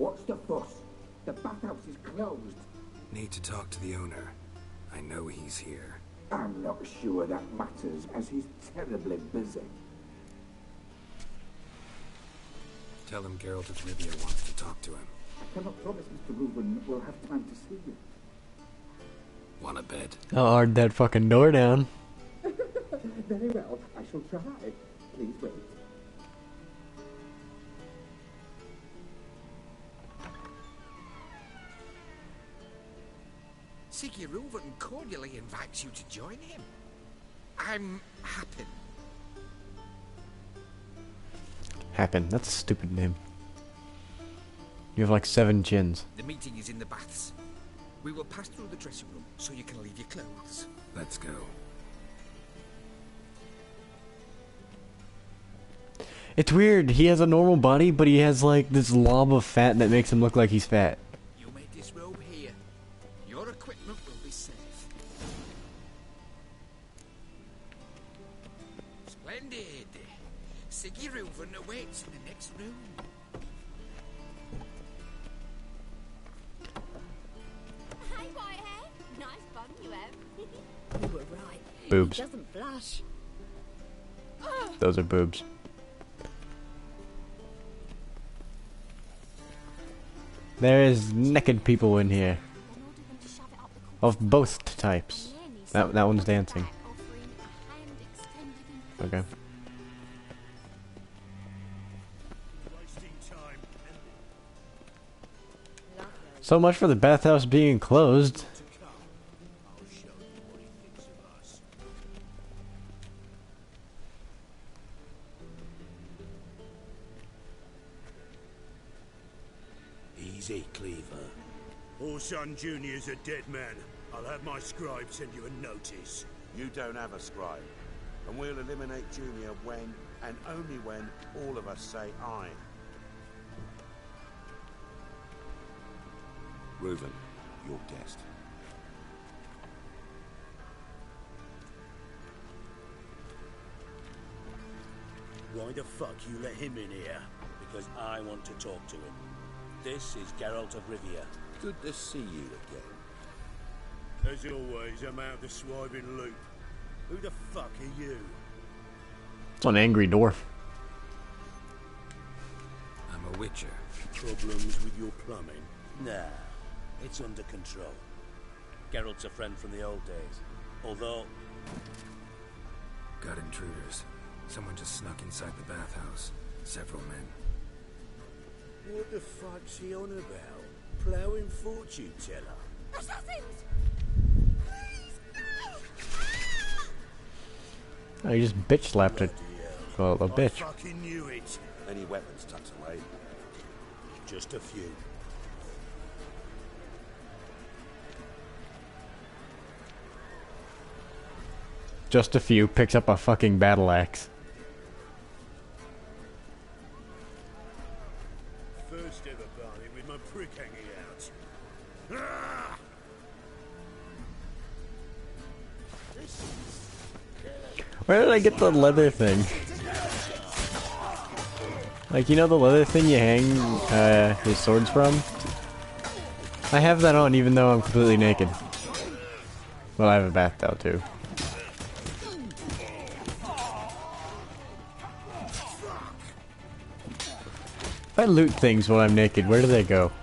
What's the fuss? The bathhouse is closed. Need to talk to the owner. I know he's here. I'm not sure that matters, as he's terribly busy. Tell him Geralt of Rivia wants to talk to him. I cannot promise Mr. Reuben will have time to see you. Want a bed? I'll hard that fucking door down. Very well, I shall try. Please wait. Siggy Reuben cordially invites you to join him. I'm happy. Happen. That's a stupid name. You have like 7 chins. The meeting is in the baths. We will pass through the dressing room so you can leave your clothes. Let's go. It's weird. He has a normal body, but he has like this lob of fat that makes him look like he's fat. You may disrobe here. Your equipment will be safe. Splendid. Siggy Reuben awaits in the next room. Hi, Whitehead. Nice bum you have. You were right. Boobs. He doesn't blush. Those are boobs. There is naked people in here. Of both types. That one's dancing. Okay. So much for the bathhouse being closed. Easy, Cleaver. Orson Jr.'s a dead man. I'll have my scribe send you a notice. You don't have a scribe. And we'll eliminate Junior when, and only when, all of us say aye. Reuben, your guest. Why the fuck you let him in here? Because I want to talk to him. This is Geralt of Rivia. Good to see you again. As always, I'm out the swiving loop. Who the fuck are you? It's an angry dwarf. I'm a witcher. Problems with your plumbing? Nah, it's under control. Geralt's a friend from the old days. Although... Got intruders. Someone just snuck inside the bathhouse. Several men. What the fuck's he on about? Ploughing fortune teller? Assassins! Oh, you just bitch slapped it. Well, a bitch. I fucking knew it. Any weapons tucked away? Just a few. Just a few. Picks up a fucking battle axe. First ever party with my prick hanging out. Ah! Where did I get the leather thing? Like, you know the leather thing you hang his swords from? I have that on even though I'm completely naked. Well, I have a bath towel too. If I loot things while I'm naked, where do they go?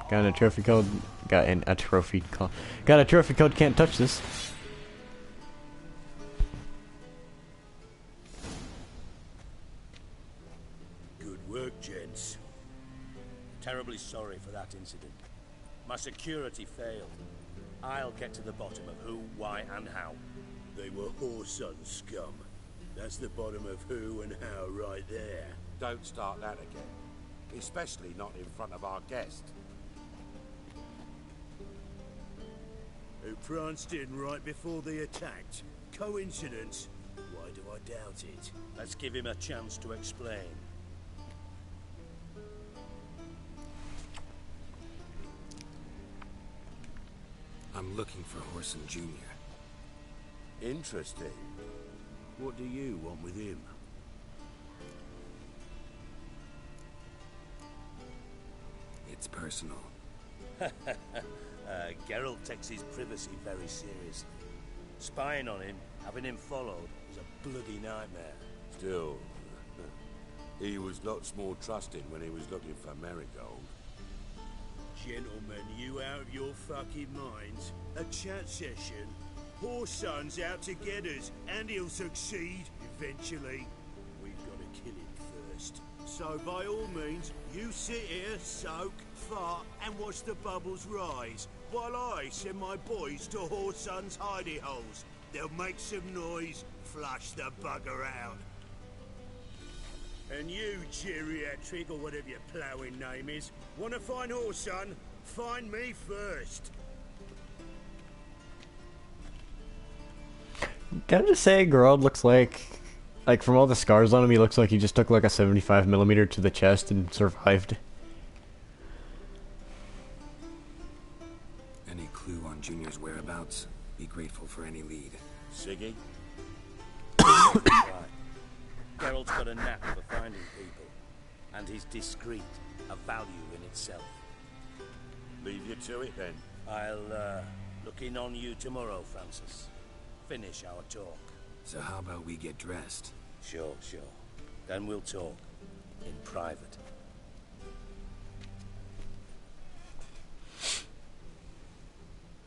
Got a trophy code. Got a trophy code. Got a trophy code. Can't touch this. Good work, gents. Terribly sorry for that incident. My security failed. I'll get to the bottom of who, why, and how. They were whoreson scum. That's the bottom of who and how right there. Don't start that again. Especially not in front of our guest. Who pranced in right before they attacked. Coincidence? Why do I doubt it? Let's give him a chance to explain. I'm looking for Orson Jr. Interesting. What do you want with him? It's personal. Geralt takes his privacy very seriously. Spying on him, having him followed, is a bloody nightmare. Still, he was lots more trusting when he was looking for Marigold. Gentlemen, you out of your fucking minds? A chat session? Whoreson's out to get us, and he'll succeed eventually. We've got to kill him first. So by all means, you sit here, soak, fart, and watch the bubbles rise, while I send my boys to Whoreson's hidey holes. They'll make some noise, flush the bugger out. And you, geriatric, or whatever your ploughing name is, want to find Whoreson? Find me first. Can I just say, Geralt looks like from all the scars on him, he looks like he just took like a 75mm to the chest and survived. Any clue on Junior's whereabouts? Be grateful for any lead. Siggy? Right. Geralt's got a knack for finding people, and he's discreet, a value in itself. Leave you to it then. I'll look in on you tomorrow, Francis. Finish our talk. So how about we get dressed? Sure. Then we'll talk. In private.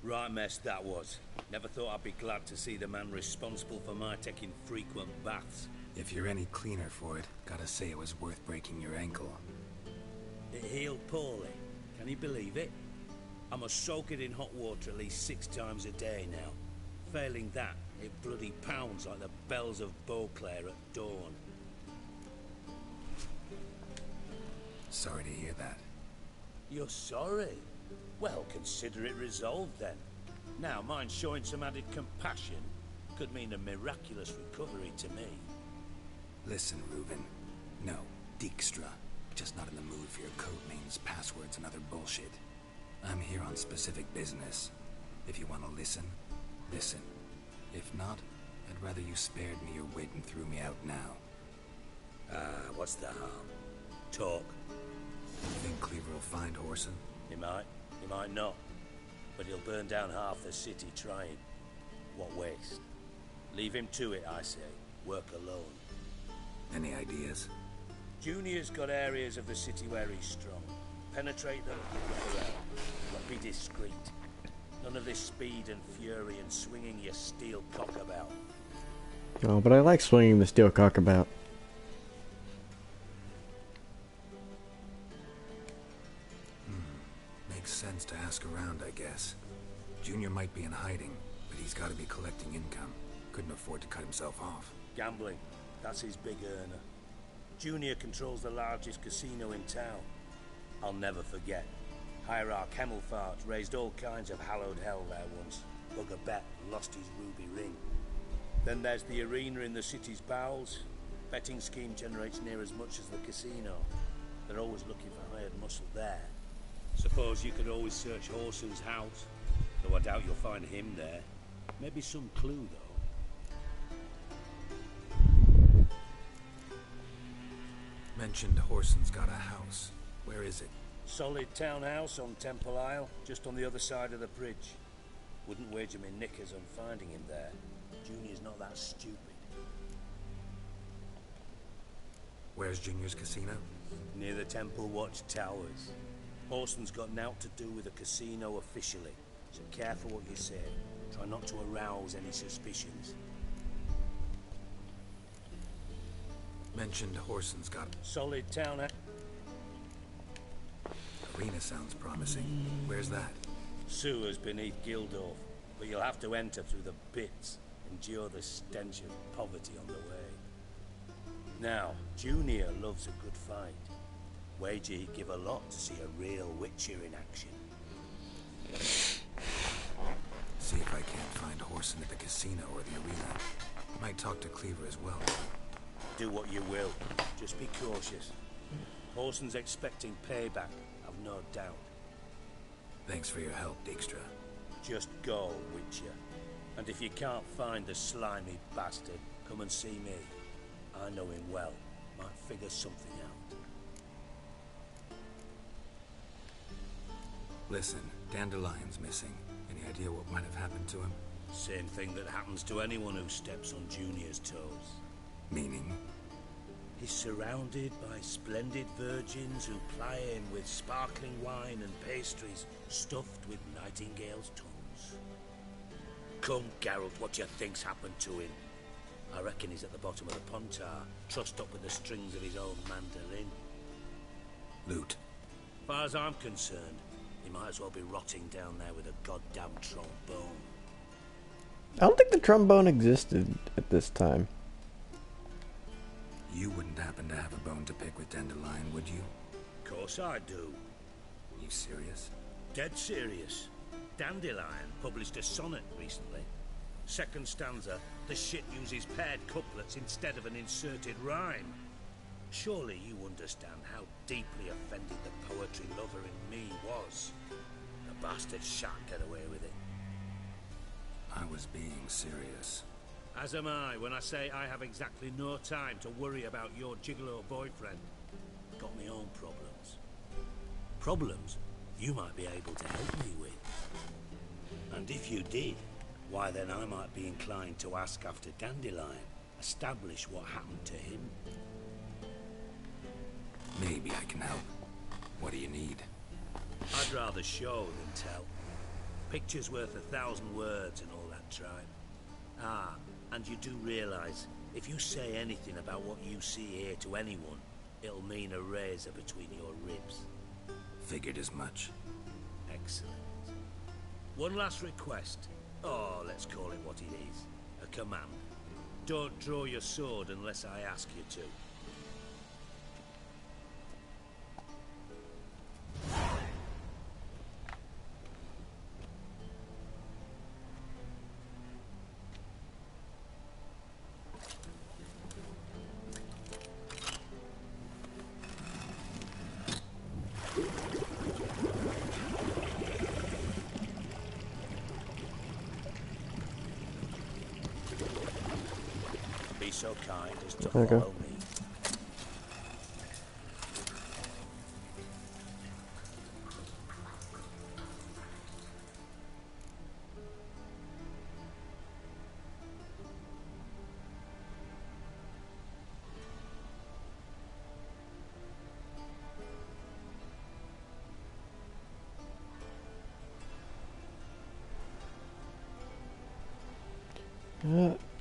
Right mess that was. Never thought I'd be glad to see the man responsible for my taking frequent baths. If you're any cleaner for it, gotta say it was worth breaking your ankle. It healed poorly. Can you believe it? I must soak it in hot water at least 6 times a day now. Failing that, it bloody pounds like the bells of Beauclair at dawn. Sorry to hear that. You're sorry? Well, consider it resolved then. Now, mind showing some added compassion could mean a miraculous recovery to me. Listen, Reuben. No, Dijkstra. Just not in the mood for your code names, passwords, and other bullshit. I'm here on specific business. If you want to listen, listen. If not, I'd rather you spared me your wit and threw me out now. What's the harm? Talk. You think Cleaver will find Whoreson? He might not. But he'll burn down half the city trying. What waste? Leave him to it, I say. Work alone. Any ideas? Junior's got areas of the city where he's strong. Penetrate them, look around. But be discreet. None of this speed and fury and swinging your steel cock about. Oh, but I like swinging the steel cock about. Makes sense to ask around, I guess. Junior might be in hiding, but he's got to be collecting income. Couldn't afford to cut himself off. Gambling. That's his big earner. Junior controls the largest casino in town. I'll never forget. Hierarch Hemmelfart raised all kinds of hallowed hell there once. Bugger bet lost his ruby ring. Then there's the arena in the city's bowels. Betting scheme generates near as much as the casino. They're always looking for hired muscle there. Suppose you could always search Whoreson's house, though I doubt you'll find him there. Maybe some clue, though. Mentioned Whoreson's got a house. Where is it? Solid townhouse on Temple Isle, just on the other side of the bridge. Wouldn't wager me knickers on finding him there. Junior's not that stupid. Where's Junior's casino? Near the Temple Watch Towers. Whoreson's got naught to do with the casino officially, so careful what you say. Try not to arouse any suspicions. Mentioned Whoreson's got solid town. Arena sounds promising. Where's that? Sewers beneath Gildorf, but you'll have to enter through the pits, endure the stench of poverty on the way. Now, Junior loves a good fight. Wager he'd give a lot to see a real Witcher in action. See if I can't find Whoreson at the casino or the arena. Might talk to Cleaver as well. Do what you will. Just be cautious. Whoreson's expecting payback, I've no doubt. Thanks for your help, Dijkstra. Just go, Witcher. And if you can't find the slimy bastard, Come and see me. I know him well. Might figure something out. Listen, Dandelion's missing. Any idea what might have happened to him? Same thing that happens to anyone who steps on Junior's toes. Meaning? He's surrounded by splendid virgins who ply him with sparkling wine and pastries stuffed with nightingales' tongues. Come, Geralt, what do you think's happened to him? I reckon he's at the bottom of the pontar, trussed up with the strings of his own mandolin. Loot. As far as I'm concerned, he might as well be rotting down there with a goddamn trombone. I don't think the trombone existed at this time. You wouldn't happen to have a bone to pick with Dandelion, would you? Of course I do. You serious? Dead serious. Dandelion published a sonnet recently. Second stanza, the shit uses paired couplets instead of an inserted rhyme. Surely you understand how deeply offended the poetry lover in me was. The bastard shan't get away with it. I was being serious. As am I when I say I have exactly no time to worry about your gigolo boyfriend. Got my own problems. Problems you might be able to help me with. And if you did, why then I might be inclined to ask after Dandelion, establish what happened to him. Maybe I can help. What do you need? I'd rather show than tell. Picture's worth 1,000 words and all that tribe. Ah, and you do realize, if you say anything about what you see here to anyone, it'll mean a razor between your ribs. Figured as much. Excellent. One last request. Oh, let's call it what it is. A command. Don't draw your sword unless I ask you to. So kind as to follow me.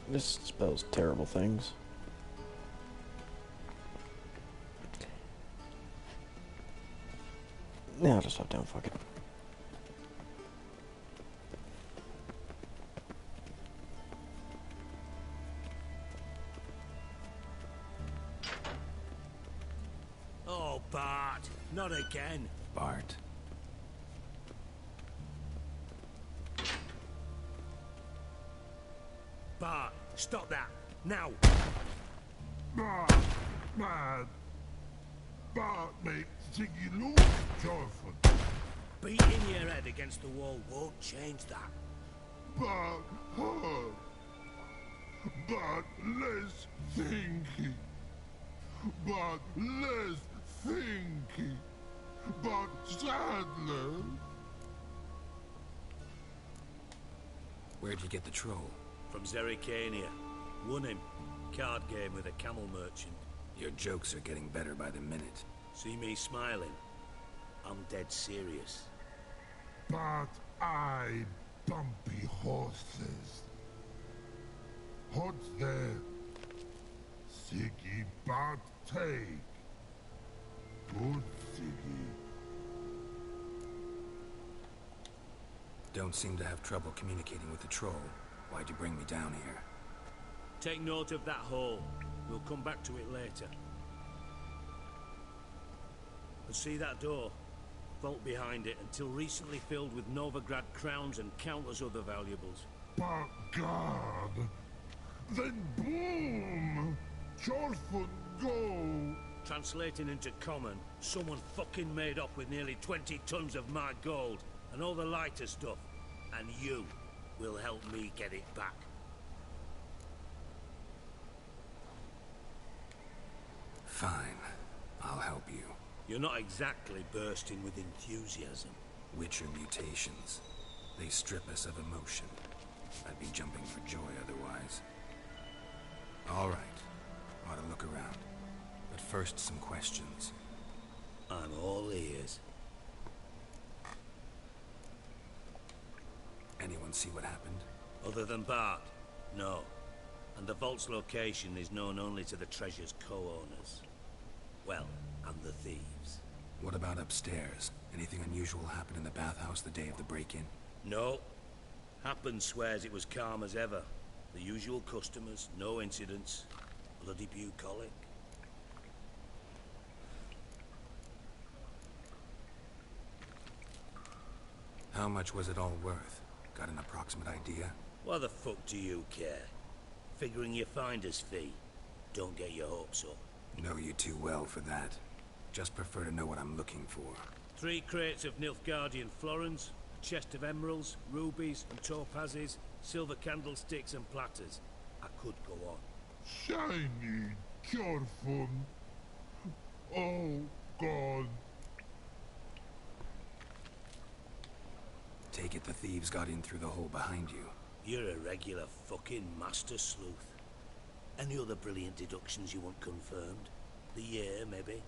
This spells terrible things. Yeah, I'll just stop down, fuck it. Oh, Bart, not again. Bart. Bart, stop that, now! Bart, man. Bart makes Ziggy lose, Jonathan. Beating your head against the wall won't change that. Bart hurt. Bart less thinky. Bart less thinky. Bart sadler. Where'd you get the troll? From Zerrikania. Won him. Card game with a camel merchant. Your jokes are getting better by the minute. See me smiling? I'm dead serious. But I bumpy horses. What's there? Siggy Bart take. Good Siggy. Don't seem to have trouble communicating with the troll. Why'd you bring me down here? Take note of that hole. We'll come back to it later. And see that door? Vault behind it, until recently filled with Novigrad crowns and countless other valuables. But God! Then boom! Chorford go! Translating into common, someone fucking made off with nearly 20 tons of my gold, and all the lighter stuff. And you will help me get it back. Fine. I'll help you. You're not exactly bursting with enthusiasm. Witcher mutations. They strip us of emotion. I'd be jumping for joy otherwise. All right. Ought to look around. But first, some questions. I'm all ears. Anyone see what happened? Other than Bart? No. And the vault's location is known only to the treasure's co-owners. Well, and the thieves. What about upstairs? Anything unusual happen in the bathhouse the day of the break-in? No. Happen swears it was calm as ever. The usual customers, no incidents. Bloody bucolic. How much was it all worth? Got an approximate idea? Why the fuck do you care? Figuring your finder's fee. Don't get your hopes up. Know you too well for that. Just prefer to know what I'm looking for. 3 crates of Nilfgaardian florins, a chest of emeralds, rubies and topazes, silver candlesticks and platters. I could go on. Shiny, careful. Oh, God. Take it the thieves got in through the hole behind you. You're a regular fucking master sleuth. Any other brilliant deductions you want confirmed? The year, maybe?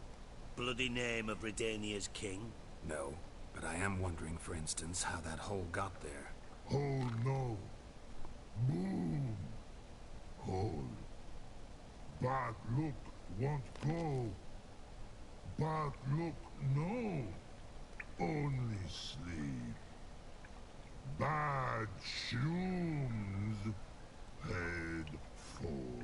Bloody name of Redania's king? No, but I am wondering, for instance, how that hole got there. Oh, no. Boom. Hole. Bad look won't go. Bad look, no. Only sleep. Bad shrooms. Head falls.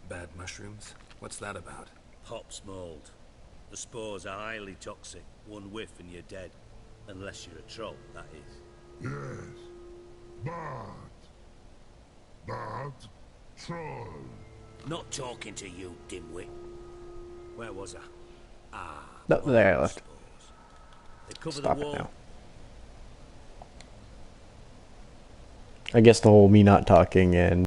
Bad mushrooms? What's that about? Hops mold. The spores are highly toxic. One whiff and you're dead. Unless you're a troll, that is. Yes. Bad troll. Not talking to you, dimwit. Where was I? Ah. No, there I left. They cover Stop the wall. it now. I guess the whole me not talking and